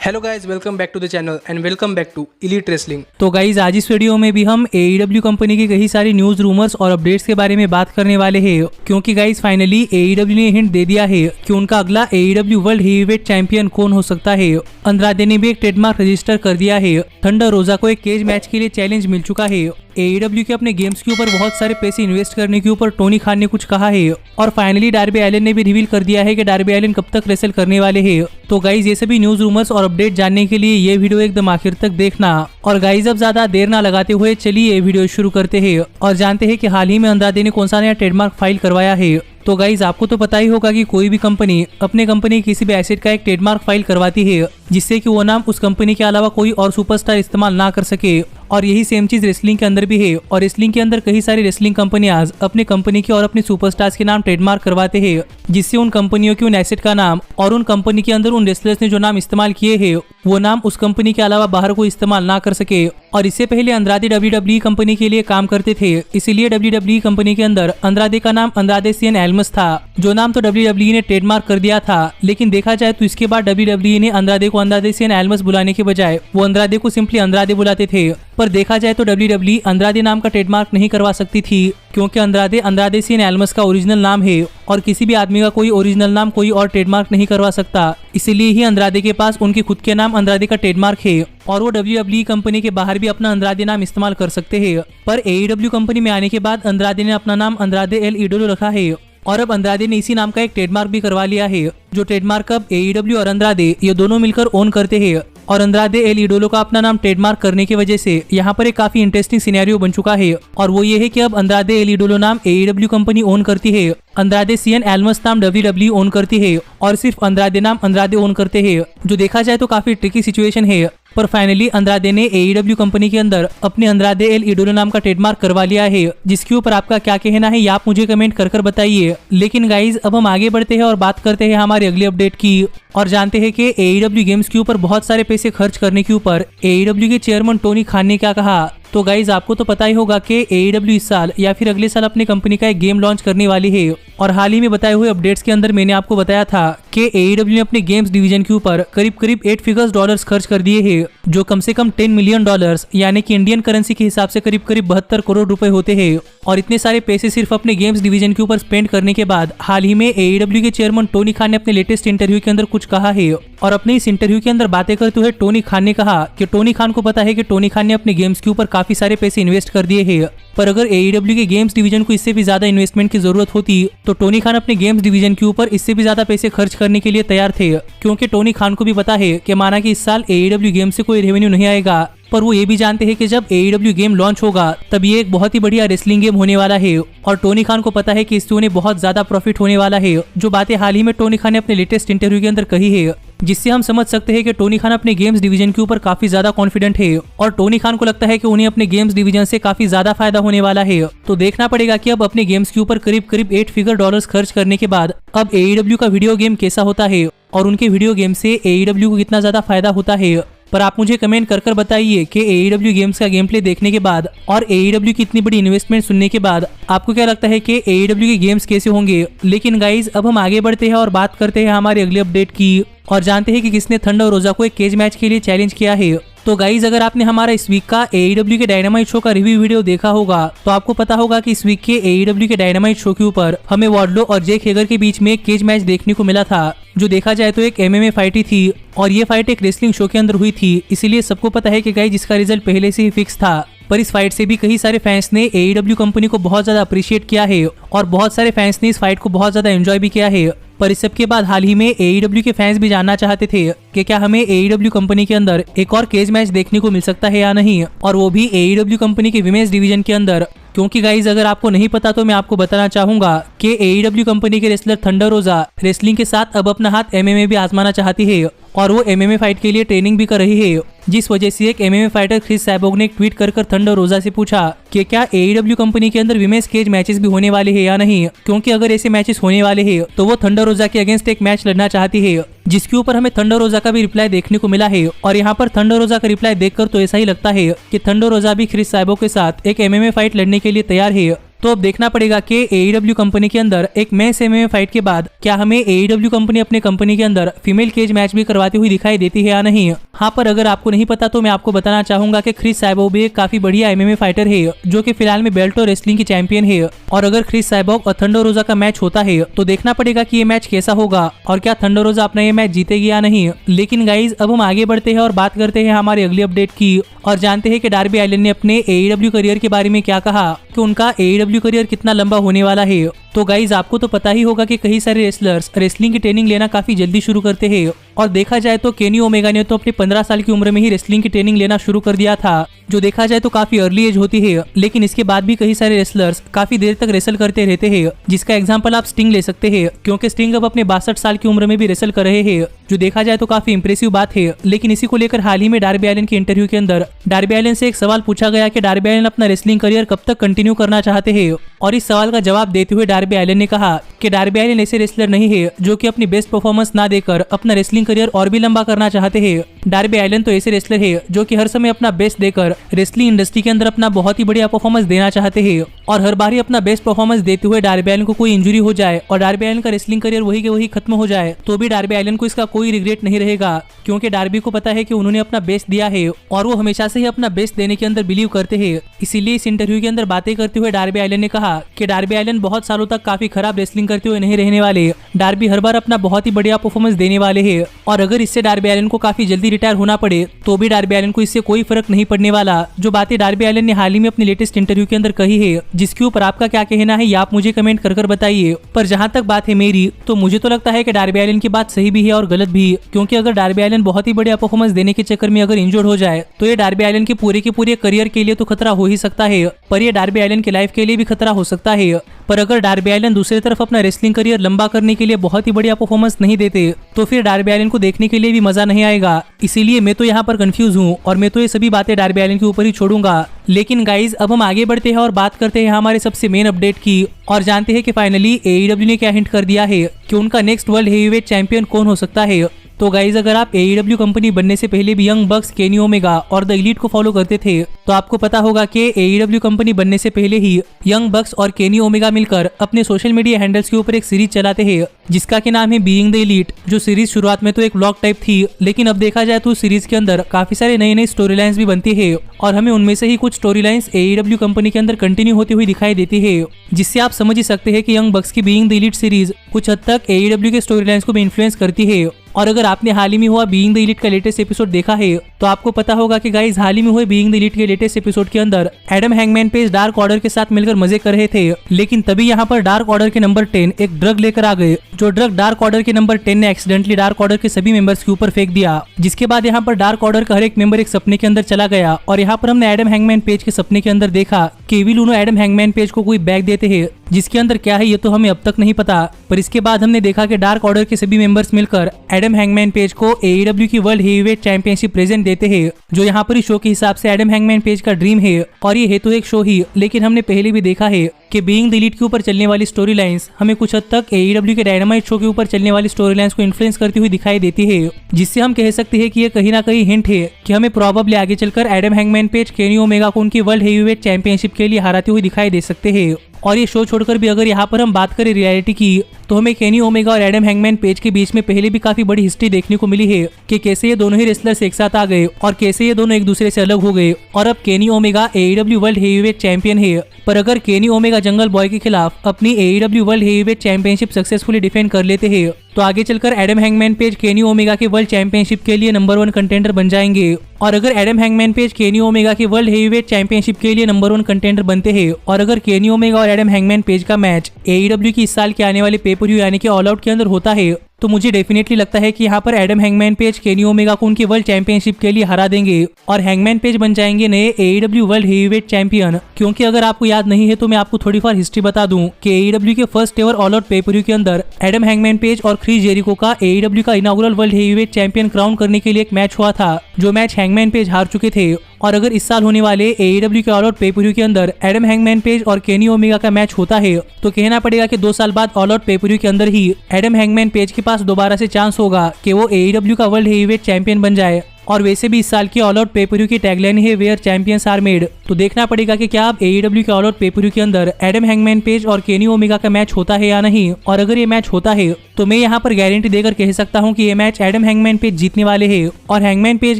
Hello guys, welcome back to the channel and welcome back to elite wrestling. तो guys आज इस video में भी हम AEW कंपनी की कई सारी न्यूज रूमर्स और अपडेट्स के बारे में बात करने वाले हैं, क्योंकि गाइज फाइनली AEW ने हिंट दे दिया है कि उनका अगला AEW वर्ल्ड हेवीवेट चैंपियन कौन हो सकता है। अंद्रादे ने भी एक ट्रेडमार्क रजिस्टर कर दिया है। थंडर रोजा को एक केज मैच के लिए चैलेंज मिल चुका है। AEW के अपने गेम्स के ऊपर बहुत सारे पैसे इन्वेस्ट करने के ऊपर टोनी खान ने कुछ कहा है और फाइनली डार्बी एलिन ने भी रिवील कर दिया है कि डार्बी एलिन कब तक रेसल करने वाले हैं। तो गाइज ये सभी न्यूज रूमर्स और अपडेट जानने के लिए ये वीडियो एकदम आखिर तक देखना। और गाइज अब ज्यादा देर ना लगाते हुए चलिए ये वीडियो शुरू करते हैं और जानते हैं कि हाल ही में अंद्रादे ने कौन सा नया ट्रेडमार्क फाइल करवाया है। तो गाइज आपको तो पता ही होगा कि कोई भी कंपनी अपने कंपनी किसी भी एसेट का एक ट्रेडमार्क फाइल करवाती है जिससे कि वो नाम उस कंपनी के अलावा कोई और सुपरस्टार इस्तेमाल ना कर सके। और यही सेम चीज रेसलिंग के अंदर भी है और रेसलिंग के अंदर कई सारी रेसलिंग कंपनियां अपने कंपनी के और अपने सुपरस्टार्स के नाम ट्रेडमार्क करवाते हैं जिससे उन कंपनियों की उन एसेट का नाम और उन कंपनी के अंदर उन रेसलर्स ने जो नाम इस्तेमाल किए हैं वो नाम उस कंपनी के अलावा बाहर कोई इस्तेमाल ना कर सके। और इससे पहले अंद्रादे WWE कंपनी के लिए काम करते थे, इसीलिए WWE कंपनी के अंदर अंद्रादे का नाम अंद्रादे सियन एल्मस था, जो नाम तो WWE ने ट्रेडमार्क कर दिया था। लेकिन देखा जाए तो इसके बाद WWE ने अंद्रादे को अंद्रादे सियन एल्मस बुलाने के बजाय वो अंद्रादे को सिंपली अंद्रादे बुलाते थे। पर देखा जाए तो WWE अंद्रादे नाम का ट्रेडमार्क नहीं करवा सकती थी, क्योंकि अंद्रादे सियन एल्मस का ओरिजिनल नाम है और किसी भी आदमी का कोई ओरिजिनल नाम कोई और ट्रेडमार्क नहीं करवा सकता। इसीलिए ही अंद्रादे के पास उनके खुद के नाम अंद्रादे का ट्रेडमार्क है और वो WWE कंपनी के बाहर भी अपना अंद्रादे नाम इस्तेमाल कर सकते हैं। पर AEW कंपनी में आने के बाद अंद्रादे ने अपना नाम अंद्रादे एल इडोलो रखा है और अब अंद्रादे ने इसी नाम का एक ट्रेडमार्क भी करवा लिया है, जो ट्रेडमार्क अब AEW और अंद्रादे ये दोनों मिलकर ओन करते हैं। और अंद्रादे एल इडोलो का अपना नाम ट्रेडमार्क करने की वजह से यहाँ पर एक काफी इंटरेस्टिंग सिनेरियो बन चुका है और वो ये है कि अब अंद्रादे एल इडोलो नाम AEW कंपनी ओन करती है, अंद्रादे सियन एल्मस नाम WWE ओन करती है और सिर्फ अंद्रादे नाम अंद्रादे ओन करते हैं, जो देखा जाए तो काफी ट्रिकी सिचुएशन है। पर फाइनली अंद्रादे ने AEW कंपनी के अंदर अपने अंद्रादे एल इडोलो नाम का ट्रेडमार्क करवा लिया है, जिसके ऊपर आपका क्या कहना है ये आप मुझे कमेंट कर बताइए। लेकिन गाइज अब हम आगे बढ़ते हैं और बात करते हैं हमारे अगले अपडेट की और जानते हैं कि AEW गेम्स के ऊपर बहुत सारे पैसे खर्च करने के ऊपर AEW के चेयरमैन टोनी खान ने क्या कहा। तो गाइज आपको तो पता ही होगा कि AEW इस साल या फिर अगले साल अपनी कंपनी का एक गेम लॉन्च करने वाली है और हाल ही में बताए हुए अपडेट्स के अंदर मैंने आपको बताया था कि AEW ने अपने गेम्स डिवीजन के ऊपर करीब 8 फिगर्स डॉलर्स खर्च कर दिए हैं, जो कम से कम $10 मिलियन यानी कि इंडियन करेंसी के हिसाब से करीब 72 करोड़ रुपए होते हैं। और इतने सारे पैसे सिर्फ अपने गेम्स डिवीजन के ऊपर स्पेंड करने के बाद हाल ही में AEW के चेयरमैन टोनी खान ने अपने लेटेस्ट इंटरव्यू के अंदर कुछ कहा है और अपने इस इंटरव्यू के अंदर बातें करते हुए टोनी खान ने कहा कि टोनी खान को पता है कि टोनी खान ने अपने गेम्स के ऊपर काफी सारे पैसे इन्वेस्ट कर दिए हैं, पर अगर AEW के गेम्स डिवीजन को इससे भी ज्यादा इन्वेस्टमेंट की जरूरत होती तो टोनी खान अपने गेम्स डिवीजन के ऊपर इससे भी ज्यादा पैसे खर्च करने के लिए तैयार थे, क्योंकि टोनी खान को भी पता है कि माना कि इस साल AEW गेम से कोई रेवेन्यू नहीं आएगा, पर वो ये भी जानते हैं कि जब AEW गेम लॉन्च होगा तब ये एक बहुत ही बढ़िया रेसलिंग गेम होने वाला है और टोनी खान को पता है कि इससे उन्हें बहुत ज्यादा प्रॉफिट होने वाला है, जो बातें हाल ही में टोनी खान ने अपने लेटेस्ट इंटरव्यू के अंदर कही है, जिससे हम समझ सकते हैं कि टोनी खान अपने गेम्स डिवीजन के ऊपर काफी ज्यादा कॉन्फिडेंट है और टोनी खान को लगता है कि उन्हें अपने गेम्स डिवीजन से काफी ज्यादा फायदा होने वाला है। तो देखना पड़ेगा कि अब अपने गेम्स के ऊपर करीब 8 फिगर डॉलर्स खर्च करने के बाद अब AEW का वीडियो गेम कैसा होता है और उनके वीडियो गेम से AEW को कितना ज्यादा फायदा होता है। पर आप मुझे कमेंट कर बताइए कि AEW गेम्स का गेम प्ले देखने के बाद और AEW की इतनी बड़ी इन्वेस्टमेंट सुनने के बाद आपको क्या लगता है कि AEW के गेम्स कैसे होंगे। लेकिन गाइज अब हम आगे बढ़ते हैं और बात करते हैं हमारे अगले अपडेट की और जानते हैं कि किसने थंडर रोजा को एक केज मैच के लिए चैलेंज किया है। तो गाइज अगर आपने हमारा इस वीक का AEW के डायनामाइट शो का रिव्यू वीडियो देखा होगा तो आपको पता होगा कि इस वीक के AEW के डायनामाइट शो के ऊपर हमें वार्डलो और जैक हेगर के बीच में एक केज मैच देखने को मिला था, जो देखा जाए तो एक MMA फाइट ही थी और ये फाइट एक रेसलिंग शो के अंदर हुई थी, इसीलिए सबको पता है कि गाइज इसका रिजल्ट पहले से ही फिक्स था। पर इस फाइट से भी कई सारे फैंस ने AEW कंपनी को बहुत ज्यादा अप्रिशिएट किया है और बहुत सारे फैंस ने इस फाइट को बहुत ज्यादा एंजॉय भी किया है। पर इस सब के बाद हाल ही में AEW के फैंस भी जानना चाहते थे कि क्या हमें AEW कंपनी के अंदर एक और केज मैच देखने को मिल सकता है या नहीं, और वो भी AEW कंपनी के विमेंस डिवीजन के अंदर। क्योंकि गाइज अगर आपको नहीं पता तो मैं आपको बताना चाहूंगा कि AEW कंपनी के रेसलर थंडर रोजा रेसलिंग के साथ अब अपना हाथ MMA भी आजमाना चाहती है और वो MMA फाइट के लिए ट्रेनिंग भी कर रही है, जिस वजह से एक MMA फाइटर क्रिस सैबोग ने एक ट्वीट कर थंडर रोजा से पूछा कि क्या AEW कंपनी के अंदर विमेंस केज मैचेस भी होने वाले हैं या नहीं, क्योंकि अगर ऐसे मैचेस होने वाले हैं तो वो थंडर रोजा के अगेंस्ट एक मैच लड़ना चाहती है, जिसके ऊपर हमें थंडर रोजा का भी रिप्लाई देखने को मिला है। और यहाँ पर थंडर रोजा का रिप्लाई देखकर तो ऐसा ही लगता है कि थंडर रोजा भी क्रिस सैबोग के साथ एक MMA फाइट लड़ने के लिए तैयार है। तो अब देखना पड़ेगा कि AEW कंपनी के अंदर एक मेंस MMA फाइट के बाद क्या हमें AEW कंपनी अपने कंपनी के अंदर फीमेल केज मैच भी करवाती हुई दिखाई देती है या नहीं। हाँ, पर अगर आपको नहीं पता तो मैं आपको बताना चाहूंगा कि क्रिस साइबोग भी एक काफी बढ़िया MMA फाइटर है जो कि फिलहाल में बेल्ट और रेसलिंग की चैंपियन है। और अगर क्रिस साइबोग और थंडर रोजा का मैच होता है तो देखना पड़ेगा कि ये मैच कैसा होगा और क्या थंडर रोजा अपना ये मैच जीतेगी या नहीं। लेकिन गाइज अब हम आगे बढ़ते हैं और बात करते हैं हमारी अगली अपडेट की और जानते हैं कि डार्बी एलिन ने अपने AEW करियर के बारे में क्या कहा कि उनका AEW करियर कितना लंबा होने वाला है। तो गाइज आपको तो पता ही होगा कि कई सारे रेसलर्स रेसलिंग की ट्रेनिंग लेना काफी जल्दी शुरू करते हैं और देखा जाए तो केनी ओमेगा ने तो अपनी 15 साल की उम्र में ही रेसलिंग की ट्रेनिंग लेना शुरू कर दिया था, जो देखा जाए तो काफी अर्ली एज होती है। लेकिन इसके बाद भी कई सारे रेसलर्स काफी देर तक रेसल करते रहते हैं, जिसका एग्जांपल आप स्टिंग ले सकते हैं क्योंकि स्टिंग अब अपने 62 साल की उम्र में भी रेसल कर रहे हैं, जो देखा जाए तो काफी इंप्रेसिव बात है। लेकिन इसी को लेकर हाल ही में डार्बी एलिन के इंटरव्यू के अंदर डार्बी एलिन से एक सवाल पूछा गया कि डार्बी एलिन अपना रेसलिंग करियर कब तक कंटिन्यू करना चाहते हैं और इस सवाल का जवाब देते हुए डार्बी एलिन ने कहा कि डार्बी एलिन ऐसे रेसलर नहीं है जो कि अपनी बेस्ट परफॉर्मेंस ना देकर अपना रेसलिंग करियर और भी लंबा करना चाहते हैं। डार्बी एलिन तो ऐसे रेसलर है जो कि हर समय अपना बेस्ट देकर रेसलिंग इंडस्ट्री के अंदर अपना बहुत ही बढ़िया परफॉर्मेंस देना चाहते हैं और हर बार ही अपना बेस्ट परफॉर्मेंस देते हुए डार्बी एलिन को कोई इंजरी हो जाए और डार्बी एलिन का रेसलिंग करियर वही के वही खत्म हो जाए तो भी डार्बी एलिन को इसका कोई रिग्रेट नहीं रहेगा, क्योंकि डार्बी को पता है कि उन्होंने अपना बेस्ट दिया है और वो हमेशा से ही अपना बेस्ट देने के अंदर बिलीव करते हैं। इसीलिए इस इंटरव्यू के अंदर बातें करते हुए डार्बी एलिन ने कहा कि डार्बी एलिन बहुत सालों तक काफी खराब रेसलिंग करते हुए नहीं रहने वाले, डार्बी हर बार अपना बहुत ही बढ़िया परफॉर्मेंस देने वाले हैं और अगर इससे डार्बी एलिन को काफी जल्दी रिटायर होना पड़े तो भी डार्बी एलिन को इससे कोई फर्क नहीं पड़ने वाला। जो बातें डार्बी एलिन ने हाल ही में अपनी लेटेस्ट इंटरव्यू के अंदर कही है, जिसके ऊपर आपका क्या कहना है ये आप मुझे कमेंट कर बताइए। पर जहां तक बात है मेरी, तो मुझे तो लगता है कि डार्बी एलिन की बात सही भी है और गलत भी, क्योंकि अगर डार्बी एलिन बहुत ही बढ़िया परफॉर्मेंस देने के चक्कर में अगर इंजर्ड हो जाए तो ये डार्बी एलिन के पूरे करियर के लिए तो खतरा हो ही सकता है, पर ये डार्बी एलिन के लाइफ के लिए भी खतरा हो सकता है। पर अगर डार्बी एलिन दूसरी तरफ अपना रेसलिंग करियर लंबा करने के लिए बहुत ही बढ़िया परफॉर्मेंस नहीं देते तो फिर डार्बी एलिन को देखने के लिए भी मजा नहीं आएगा। इसीलिए मैं तो यहाँ पर कंफ्यूज हूँ और मैं तो ये सभी बातें डार्बी एलिन के ऊपर ही छोड़ूंगा। लेकिन गाइज अब हम आगे बढ़ते हैं और बात करते हैं हमारे सबसे मेन अपडेट की और जानते हैं कि फाइनली AEW ने क्या हिंट कर दिया है कि उनका नेक्स्ट वर्ल्ड हेवीवेट चैंपियन कौन हो सकता है। तो गाइज अगर आप AEW कंपनी बनने से पहले भी यंग बक्स, केनी ओमेगा और द एलीट को फॉलो करते थे तो आपको पता होगा कि AEW कंपनी बनने से पहले ही यंग बक्स और केनी ओमेगा मिलकर अपने सोशल मीडिया हैंडल्स के ऊपर एक सीरीज चलाते हैं जिसका के नाम है बीइंग द एलीट। जो सीरीज शुरुआत में तो एक व्लॉग टाइप थी, लेकिन अब देखा जाए तो सीरीज के अंदर काफी सारे नई स्टोरी लाइन्स भी बनती है और हमें उनमें से ही कुछ स्टोरी लाइन्स AEW कंपनी के अंदर कंटिन्यू होती हुई दिखाई देती है, जिससे आप समझ ही सकते हैं कि यंग बक्स की बीइंग द एलीट सीरीज कुछ हद तक AEW के स्टोरी लाइन्स को भी इन्फ्लुएंस करती है। और अगर आपने हाल ही में हुआ बीइंग द एलीट का लेटेस्ट एपिसोड देखा है तो आपको पता होगा कि गाइस हाल ही में हुए बीइंग द एलीट के लेटेस्ट एपिसोड के अंदर Adam hangman page dark order के साथ मिलकर मजे कर रहे थे, लेकिन तभी यहाँ पर डार्क ऑर्डर के नंबर 10 एक ड्रग लेकर आ गए। जो ड्रग डार्क ऑर्डर के नंबर 10 ने एक्सीडेंटली डार्क ऑर्डर के सभी मेंबर्स के ऊपर फेंक दिया, जिसके बाद यहाँ पर डार्क ऑर्डर का हर एक मेंबर एक सपने के अंदर चला गया और यहाँ पर हमने एडम हैंगमैन पेज के सपने के अंदर देखा कि एविल उनो एडम हैंगमैन पेज को कोई बैग देते हैं जिसके अंदर क्या है ये तो हमें अब तक नहीं पता। पर इसके बाद हमने देखा कि डार्क ऑर्डर के सभी मेंबर्स मिलकर एडम हैंगमैन पेज को AEW की वर्ल्ड हेवीवेट चैंपियनशिप प्रेजेंट देते हैं, जो यहाँ पर इस शो के हिसाब से एडम हैंगमैन पेज का ड्रीम है और ये है तो एक शो ही, लेकिन हमने पहले भी देखा है कि बीइंग द एलीट के ऊपर चलने वाली स्टोरी लाइंस हमें कुछ हद तक AEW के डायनामाइट शो के ऊपर चलने वाली स्टोरी लाइंस को इन्फ्लुएंस करती हुई दिखाई देती है, जिससे हम कह सकते हैं कि ये कहीं ना कहीं हिंट है कि हमें प्रोबेबली आगे चलकर Adam hangman page Kenny Omega को उनकी वर्ल्ड हेवीवेट चैंपियनशिप के लिए हराते हुए दिखाई दे सकते हैं। और ये शो छोड़कर भी अगर यहाँ पर हम बात करें रियलिटी की तो हमें केनी ओमेगा और एडम हैंगमैन पेज के बीच में पहले भी काफी बड़ी हिस्ट्री देखने को मिली है कि कैसे ये दोनों ही रेसलर्स एक साथ आ गए और कैसे ये दोनों एक दूसरे से अलग हो गए और अब Kenny Omega AEW world heavyweight champion है। पर अगर केनी ओमेगा जंगल बॉय के खिलाफ अपनी AEW world heavyweight championship successfully defend कर लेते हैं तो आगे चलकर Adam hangman page Kenny Omega के वर्ल्ड चैंपियनशिप के लिए नंबर 1 कंटेंडर बन जाएंगे। और अगर Adam hangman page Kenny Omega के वर्ल्ड हेवीवेट चैंपियनशिप के लिए नंबर 1 कंटेंडर बनते हैं और अगर केनी ओमेगा और एडम हैंगमैन पेज का मैच AEW की इस साल के आने वाले पेपर यानी कि ऑल आउट के अंदर होता है तो मुझे डेफिनेटली लगता है कि यहाँ पर Adam hangman page Kenny Omega को उनकी वर्ल्ड चैंपियनशिप के लिए हरा देंगे और हैंगमैन पेज बन जाएंगे नए AEW वर्ल्ड हेवीवेट चैंपियन। क्योंकि अगर आपको याद नहीं है तो मैं आपको थोड़ी फार हिस्ट्री बता दूं कि AEW के first ever all out paper के अंदर एडम हैंगमैन पेज और क्रिस जेरिको का AEW का inaugural world heavyweight champion crown करने के लिए एक मैच हुआ था, जो मैच हैंगमैन पेज हार चुके थे। और अगर इस साल होने वाले AEW के ऑल आउट पेपर के अंदर एडम हैंगमैन पेज और केनी ओमेगा का मैच होता है तो कहना पड़ेगा कि 2 साल बाद ऑल आउट पेपर के अंदर ही एडम हैंगमैन पेज के पास दोबारा से चांस होगा कि वो AEW का वर्ल्ड हेवीवेट चैंपियन बन जाए। और वैसे भी इस साल की ऑल आउट पेपर की टैगलाइन है वेयर चैंपियंस आर मेड। तो देखना पड़ेगा कि क्या अब AEW के ऑल आउट पेपर के अंदर एडम हैंगमैन पेज और केनी ओमेगा का मैच होता है या नहीं, और अगर ये मैच होता है तो मैं यहाँ पर गारंटी देकर कह सकता हूँ कि ये मैच एडम हैंगमैन पेज जीतने वाले हैं और हैंगमैन पेज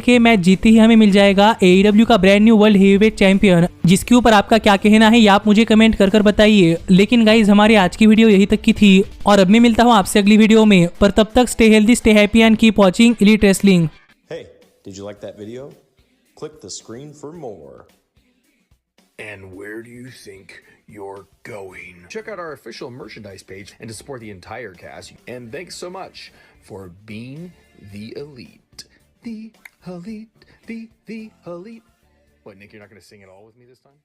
के मैच जीतते ही हमें मिल जाएगा AEW का brand new world heavyweight champion. जिसके ऊपर आपका क्या कहना है ये आप मुझे कमेंट कर बताइए। लेकिन गाइज हमारी आज की वीडियो यही तक की थी और अब मैं मिलता हूँ आपसे अगली वीडियो में, पर तब तक stay healthy, stay happy and keep watching elite wrestling. Hey, did you like that video? Click the screen for more. And where do you think you're going? Check out our official merchandise page and to support the entire cast. And thanks so much for being the elite. The elite. What, Nick, you're not going to sing it all with me this time?